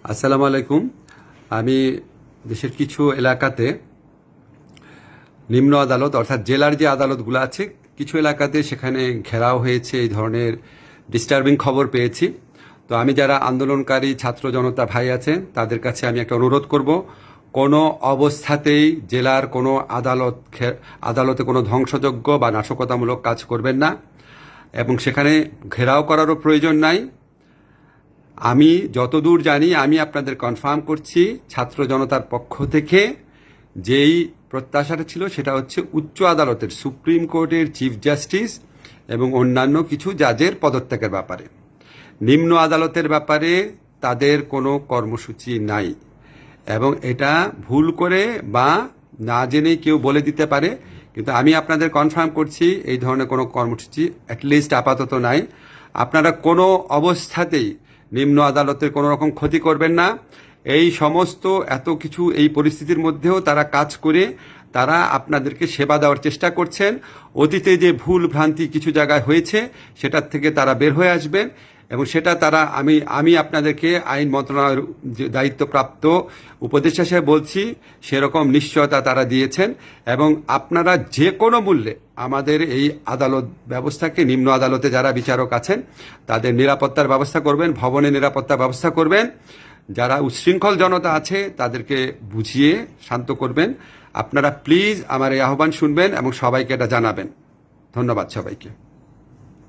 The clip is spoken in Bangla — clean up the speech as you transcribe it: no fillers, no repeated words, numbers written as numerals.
আসসালামু আলাইকুম। আমি দেশের কিছু এলাকাতে নিম্ন আদালত অর্থাৎ জেলার যে আদালতগুলো আছে কিছু এলাকাতে সেখানে ঘেরাও হয়েছে, এই ধরনের ডিস্টার্বিং খবর পেয়েছি। তো আমি যারা আন্দোলনকারী ছাত্র জনতা ভাই আছেন তাদের কাছে আমি একটা অনুরোধ করব, কোনো অবস্থাতেই জেলার কোনো আদালতে কোনো ধ্বংসযজ্ঞ বা নাশকতামূলক কাজ করবেন না, এবং সেখানে ঘেরাও করারও প্রয়োজন নাই। আমি যতদূর জানি, আমি আপনাদের কনফার্ম করছি, ছাত্র জনতার পক্ষ থেকে যেই প্রত্যাশাটা ছিল সেটা হচ্ছে উচ্চ আদালতের, সুপ্রিম কোর্টের চিফ জাস্টিস এবং অন্যান্য কিছু জাজের পদত্যাগের ব্যাপারে। নিম্ন আদালতের ব্যাপারে তাদের কোনো কর্মসূচি নাই, এবং এটা ভুল করে বা না জেনেই কেউ বলে দিতে পারে, কিন্তু আমি আপনাদের কনফার্ম করছি এই ধরনের কোনো কর্মসূচি অ্যাটলিস্ট আপাতত নাই। আপনারা কোনো অবস্থাতেই নিম্ন আদালতের কোনো রকম ক্ষতি করবেন না। এই সমস্ত এত কিছু এই পরিস্থিতির মধ্যেও তারা কাজ করে তারা আপনাদেরকে সেবা দেওয়ার চেষ্টা করছেন। অতীতে যে ভুল ভ্রান্তি কিছু জায়গায় হয়েছে সেটার থেকে তারা বের হয়ে আসবেন, এবং সেটা তারা আমি আপনাদেরকে আইন মন্ত্রণালয়ের যে দায়িত্বপ্রাপ্ত উপদেষ্টা হিসেবে বলছি, সেরকম নিশ্চয়তা তারা দিয়েছেন। এবং আপনারা যে কোনো মূল্যে আমাদের এই আদালত ব্যবস্থাকে, নিম্ন আদালতে যারা বিচারক আছেন তাদের নিরাপত্তার ব্যবস্থা করবেন, ভবনের নিরাপত্তার ব্যবস্থা করবেন। যারা উচ্ছৃঙ্খল জনতা আছে তাদেরকে বুঝিয়ে শান্ত করবেন। আপনারা প্লিজ আমার এই আহ্বান শুনবেন এবং সবাইকে এটা জানাবেন। ধন্যবাদ সবাইকে।